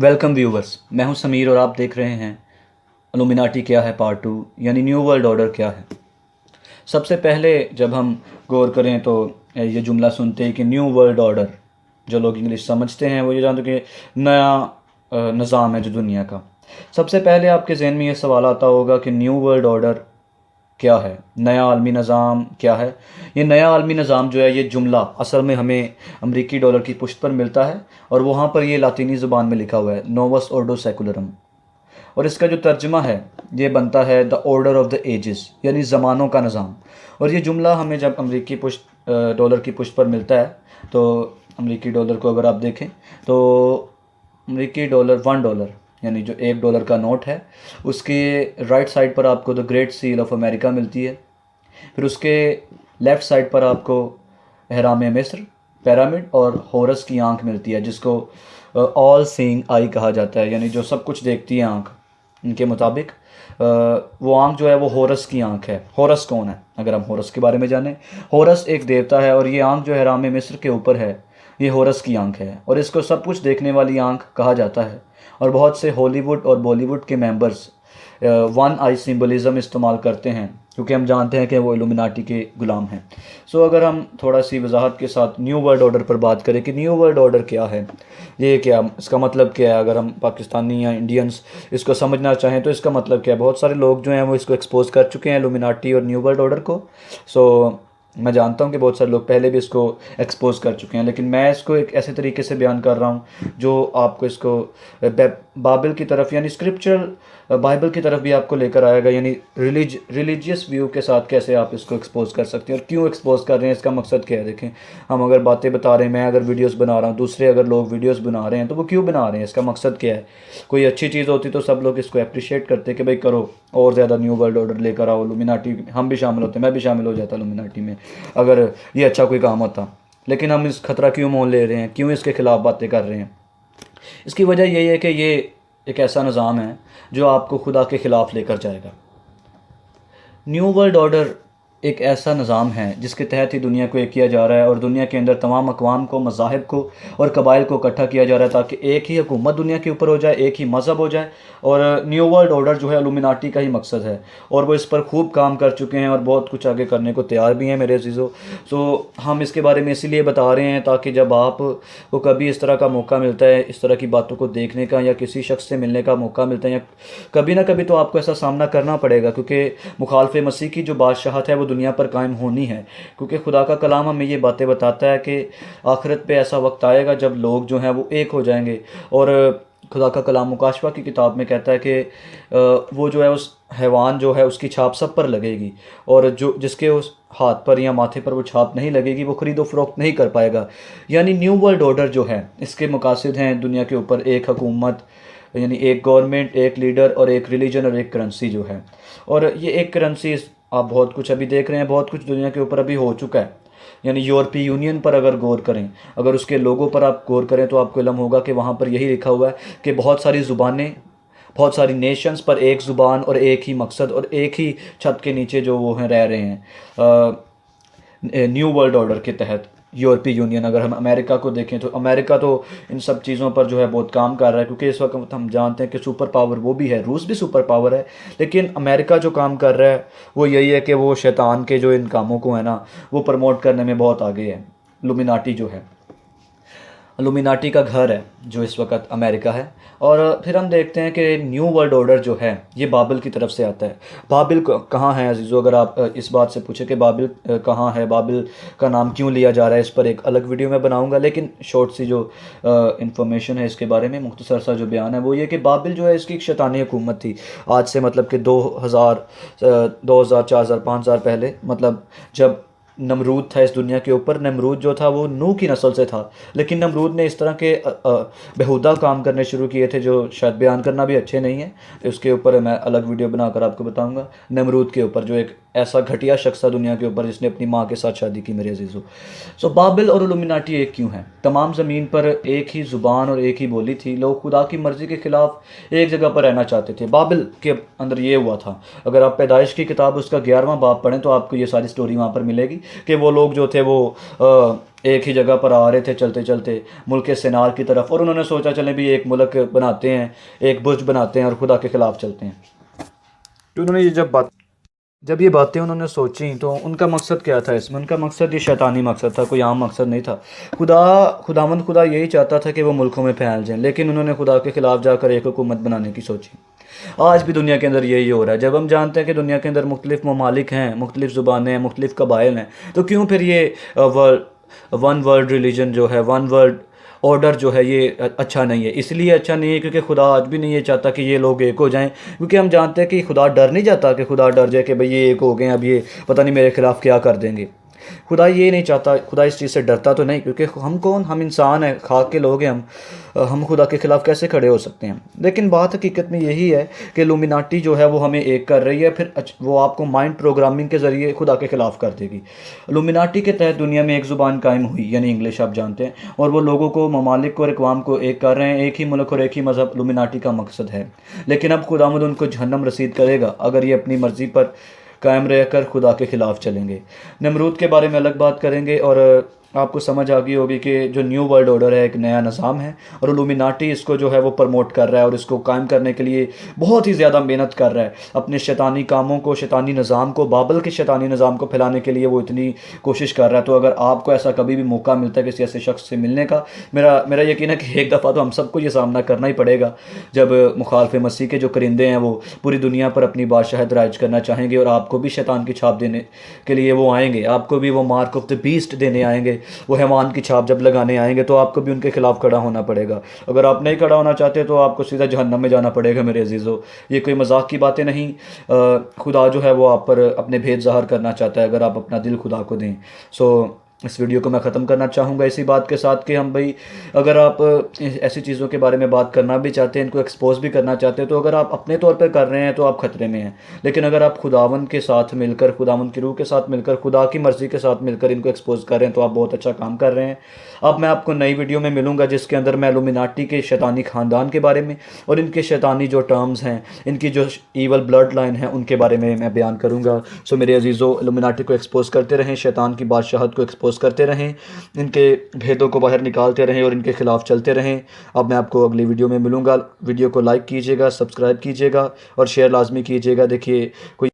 Welcome viewers, मैं हूं समीर और आप देख रहे हैं इल्यूमिनाटी क्या है पार्ट 2 यानी न्यू वर्ल्ड ऑर्डर क्या है। सबसे पहले जब हम गौर करें तो ये जुमला सुनते हैं कि न्यू वर्ल्ड ऑर्डर, जो लोग इंग्लिश समझते हैं वो ये जानते हैं कि नया निज़ाम है जो दुनिया का। सबसे पहले आपके जहन में ये सवाल आता होगा कि न्यू वर्ल्ड ऑर्डर क्या है, नया आलमी निज़ाम क्या है। ये नया आलमी निज़ाम जो है, ये जुमला असल में हमें अमरीकी डॉलर की पुष्ट पर मिलता है और वहाँ पर ये लातीनी ज़ुबान में लिखा हुआ है नोवस ऑर्डो सेकुलरम, और इसका जो तर्जमा है ये बनता है the order of the ages यानी ज़मानों का निज़ाम। और ये जुमला हमें जब अमरीकी पुष्ट डॉलर की पुष्ट पर मिलता है तो अमरीकी डॉलर को अगर आप देखें तो अमरीकी डॉलर $1 यानी जो $1 का नोट है उसके राइट साइड पर आपको the great seal of America मिलती है। फिर उसके लेफ़्ट साइड पर आपको एहराम मिस्र, पिरामिड और होरस की आंख मिलती है जिसको ऑल सीइंग आई कहा जाता है, यानी जो सब कुछ देखती है आंख। इनके मुताबिक वो आंख जो है वो होरस की आंख है। होरस कौन है, अगर हम होरस के बारे में जानें, होरस एक देवता है और ये आंख जो एहराम मिस्र के ऊपर है ये होरस की आंख है और इसको सब कुछ देखने वाली आंख कहा जाता है। और बहुत से हॉलीवुड और बॉलीवुड के मेंबर्स वन आई सिंबलिज़म इस्तेमाल करते हैं क्योंकि हम जानते हैं कि वो इल्यूमिनाटी के गुलाम हैं। सो अगर हम थोड़ा सी वजाहत के साथ न्यू वर्ल्ड ऑर्डर पर बात करें कि न्यू वर्ल्ड ऑर्डर क्या है, ये क्या, इसका मतलब क्या है, अगर हम पाकिस्तानी या इंडियंस इसको समझना चाहें तो इसका मतलब क्या है। बहुत सारे लोग जो हैं वो इसको एक्सपोज कर चुके हैं इल्यूमिनाटी और न्यू वर्ल्ड ऑर्डर को। सो मैं जानता हूँ कि बहुत सारे लोग पहले भी इसको एक्सपोज कर चुके हैं, लेकिन मैं इसको एक ऐसे तरीके से बयान कर रहा हूँ जो आपको इसको बाइबल की तरफ यानी स्क्रिप्चरल बाइबल की तरफ भी आपको लेकर आएगा, यानी रिलीजियस व्यू के साथ कैसे आप इसको एक्सपोज कर सकते हैं और क्यों एक्सपोज कर रहे हैं, इसका मकसद क्या है। देखें, हम अगर बातें बता रहे हैं, मैं अगर वीडियोस बना रहा हूँ, दूसरे अगर लोग वीडियोस बना रहे हैं तो वो क्यों बना रहे हैं, इसका मकसद क्या है। कोई अच्छी चीज़ होती तो सब लोग इसको अप्रिशिएट करते कि भाई करो और ज़्यादा न्यू वर्ल्ड ऑर्डर लेकर आओ, इल्यूमिनाटी हम भी शामिल होते, मैं भी शामिल हो जाता इल्यूमिनाटी में अगर ये अच्छा कोई काम होता। लेकिन हम इस खतरा क्यों मोल ले रहे हैं, क्यों इसके ख़िलाफ़ बातें कर रहे हैं। इसकी वजह यही है कि ये एक ऐसा निज़ाम है जो आपको खुदा के ख़िलाफ़ लेकर जाएगा। न्यू वर्ल्ड ऑर्डर एक ऐसा निज़ाम है जिसके तहत ही दुनिया को एक किया जा रहा है और दुनिया के अंदर तमाम अक़वाम को, मज़ाहिब को और कबाइल को इकट्ठा किया जा रहा है ताकि एक ही हुकूमत दुनिया के ऊपर हो जाए, एक ही मज़हब हो जाए। और न्यू वर्ल्ड ऑर्डर जो है इल्यूमिनाटी का ही मकसद है और वो इस पर खूब काम कर चुके हैं और बहुत कुछ आगे करने को तैयार भी हैं मेरे अज़ीज़ों। सो हम इसके बारे में इसीलिए बता रहे हैं ताकि जब आपको कभी इस तरह का मौका मिलता है, इस तरह की बातों को देखने का या किसी शख्स से मिलने का मौका मिलता है, या कभी ना कभी तो आपको ऐसा सामना करना पड़ेगा क्योंकि मुखालफे मसीह की जो बादशाहत है वो दुनिया पर कायम होनी है। क्योंकि खुदा का कलाम हमें ये बातें बताता है कि आखिरत पे ऐसा वक्त आएगा जब लोग जो हैं वो एक हो जाएंगे। और खुदा का कलाम मुकाशवा की किताब में कहता है कि वो जो है उस हैवान जो है उसकी छाप सब पर लगेगी और जो जिसके उस हाथ पर या माथे पर वो छाप नहीं लगेगी वो ख़रीदो फ़रोख्त नहीं कर पाएगा। यानी न्यू वर्ल्ड ऑर्डर जो है इसके मकासद हैं दुनिया के ऊपर एक हुकूमत, यानी एक गवर्नमेंट, एक लीडर और एक रिलीजन और एक करेंसी जो है। और ये एक करेंसी आप बहुत कुछ अभी देख रहे हैं, बहुत कुछ दुनिया के ऊपर अभी हो चुका है। यानी यूरोपीय यूनियन पर अगर गौर करें, अगर उसके लोगों पर आप गौर करें तो आपको इल्म होगा कि वहाँ पर यही लिखा हुआ है कि बहुत सारी ज़ुबानें, बहुत सारी नेशंस पर एक ज़ुबान और एक ही मकसद और एक ही छत के नीचे जो वो हैं रह रहे हैं न्यू वर्ल्ड ऑर्डर के तहत। यूरोपीय यूनियन, अगर हम अमेरिका को देखें तो अमेरिका तो इन सब चीज़ों पर जो है बहुत काम कर रहा है क्योंकि इस वक्त हम जानते हैं कि सुपर पावर वो भी है, रूस भी सुपर पावर है, लेकिन अमेरिका जो काम कर रहा है वो यही है कि वो शैतान के जो इन कामों को है ना वो प्रमोट करने में बहुत आगे है। इल्यूमिनाटी जो है, इल्यूमिनाटी का घर है जो इस वक्त अमेरिका है। और फिर हम देखते हैं कि न्यू वर्ल्ड ऑर्डर जो है ये बाबिल की तरफ से आता है। बाबिल कहाँ है अजीज़ों, अगर आप इस बात से पूछे कि बाबिल कहाँ है, बाबिल का नाम क्यों लिया जा रहा है, इस पर एक अलग वीडियो मैं बनाऊंगा। लेकिन शॉर्ट सी जो इन्फॉर्मेशन है इसके बारे में, मुख्तसर सा जो बयान है वो ये कि बाबिल जो है इसकी एक शैतानी हुकूमत थी आज से मतलब कि 2000 4000 5000 पहले, मतलब जब नमरूद था इस दुनिया के ऊपर। नमरूद जो था वो नूह की नस्ल से था, लेकिन नमरूद ने इस तरह के बेहुदा काम करने शुरू किए थे जो शायद बयान करना भी अच्छे नहीं है, तो इसके ऊपर मैं अलग वीडियो बनाकर आपको बताऊंगा। नमरूद के ऊपर जो एक ऐसा घटिया शख्स था दुनिया के ऊपर जिसने अपनी माँ के साथ शादी की मेरे अजीज़ों। सो बाबिल और इल्यूमिनाटी एक क्यों है। तमाम ज़मीन पर एक ही ज़ुबान और एक ही बोली थी, लोग खुदा की मर्ज़ी के ख़िलाफ़ एक जगह पर रहना चाहते थे। बाबिल के अंदर ये हुआ था, अगर आप पैदाइश की किताब उसका 11वां बाब पढ़ें तो आपको ये सारी स्टोरी वहाँ पर मिलेगी कि वो लोग जो थे वो एक ही जगह पर आ रहे थे चलते चलते मुल्क सिनार की तरफ, और उन्होंने सोचा चले भी एक मुल्क बनाते हैं, एक बुर्ज बनाते हैं और खुदा के ख़िलाफ़ चलते हैं। तो उन्होंने ये जब ये बातें उन्होंने सोची तो उनका मकसद क्या था इसमें? उनका मकसद ये शैतानी मकसद था, कोई आम मकसद नहीं था। खुदा यही चाहता था कि वो मुल्कों में फैल जाएं, लेकिन उन्होंने खुदा के ख़िलाफ़ जाकर एक हुकूमत बनाने की सोची। आज भी दुनिया के अंदर यही हो रहा है। जब हम जानते हैं कि दुनिया के अंदर मुख्तलिफ़ ममालिक हैं, मुख्तलिफ़ ज़ुबानें हैं, मुख्तलिफ़ कबाइल हैं, तो क्यों फिर ये वन वर्ल्ड रिलीजन जो है, वन वर्ल्ड ऑर्डर जो है, ये अच्छा नहीं है? इसलिए अच्छा नहीं है क्योंकि खुदा आज भी नहीं ये चाहता कि ये लोग एक हो जाएं, क्योंकि हम जानते हैं कि खुदा डर नहीं जाता कि खुदा डर जाए कि भाई ये एक हो गए, अब ये पता नहीं मेरे ख़िलाफ़ क्या कर देंगे। खुदा ये नहीं चाहता, खुदा इस चीज़ से डरता तो नहीं, क्योंकि हम कौन, हम इंसान हैं, खाक के लोग हैं हम खुदा के ख़िलाफ़ कैसे खड़े हो सकते हैं? लेकिन बात हकीकत में यही है कि इल्यूमिनाटी जो है वो हमें एक कर रही है, फिर वो आपको माइंड प्रोग्रामिंग के ज़रिए खुदा के ख़िलाफ़ कर देगी। इल्यूमिनाटी के तहत दुनिया में एक ज़ुबान कायम हुई, यानी इंग्लिश, आप जानते हैं, और वो लोगों को, ममालिक को और अक़वाम को एक कर रहे हैं। एक ही मुल्क और एक ही मज़हब इल्यूमिनाटी का मकसद है। लेकिन अब खुदावंद उनको जहन्नम रसीद करेगा अगर ये अपनी मर्ज़ी पर कायम रहकर खुदा के ख़िलाफ़ चलेंगे। नमरूद के बारे में अलग बात करेंगे, और आपको समझ आ गई होगी कि जो न्यू वर्ल्ड ऑर्डर है एक नया निज़ाम है, और इल्यूमिनाटी इसको जो है वो प्रमोट कर रहा है और इसको कायम करने के लिए बहुत ही ज़्यादा मेहनत कर रहा है। अपने शैतानी कामों को, शैतानी निज़ाम को, बाबल के शैतानी निज़ाम को फैलाने के लिए वो इतनी कोशिश कर रहा है। तो अगर आपको ऐसा कभी भी मौका मिलता है किसी ऐसे शख्स से मिलने का, मेरा यकीन है कि एक दफ़ा तो हम सबको ये सामना करना ही पड़ेगा, जब मुखालफ मसीह के जो करिंदे हैं वो पूरी दुनिया पर अपनी बादशाहत राइज करना चाहेंगे, और आपको भी शैतान की छाप देने के लिए वो आएंगे, आपको भी वो मार्क ऑफ द बीस्ट देने आएंगे, वो हैवान की छाप जब लगाने आएंगे, तो आपको भी उनके खिलाफ खड़ा होना पड़ेगा। अगर आप नहीं खड़ा होना चाहते तो आपको सीधा जहन्नम में जाना पड़ेगा मेरे अजीज़ों। ये कोई मजाक की बातें नहीं। खुदा जो है वो आप पर अपने भेद ज़ाहिर करना चाहता है अगर आप अपना दिल खुदा को दें। सो इस वीडियो को मैं ख़त्म करना चाहूँगा इसी बात के साथ कि हम भाई, अगर आप ऐसी चीज़ों के बारे में बात करना भी चाहते हैं, इनको एक्सपोज भी करना चाहते हैं, तो अगर आप अपने तौर पर कर रहे हैं तो आप ख़तरे में हैं। लेकिन अगर आप खुदावंद के साथ मिलकर, खुदावंद की रूह के साथ मिलकर, खुदा की मर्ज़ी के साथ मिलकर इनको एक्सपोज कर रहे हैं, तो आप बहुत अच्छा काम कर रहे हैं। अब मैं आपको नई वीडियो में मिलूँगा जिसके अंदर मैं इल्यूमिनाटी के शैतानी ख़ानदान के बारे में और इनके शैतानी जो टर्म्स हैं, इनकी जो ईवल ब्लड लाइन है, उनके बारे में मैं बयान करूँगा। सो मेरे अजीज़ों, इल्यूमिनाटी को एक्सपोज करते रहें, शैतान की बादशाहत को एक्सपोज करते रहें, इनके भेदों को बाहर निकालते रहें और इनके ख़िलाफ़ चलते रहें। अब मैं आपको अगली वीडियो में मिलूँगा। वीडियो को लाइक कीजिएगा, सब्सक्राइब कीजिएगा और शेयर लाजमी कीजिएगा। देखिए, कोई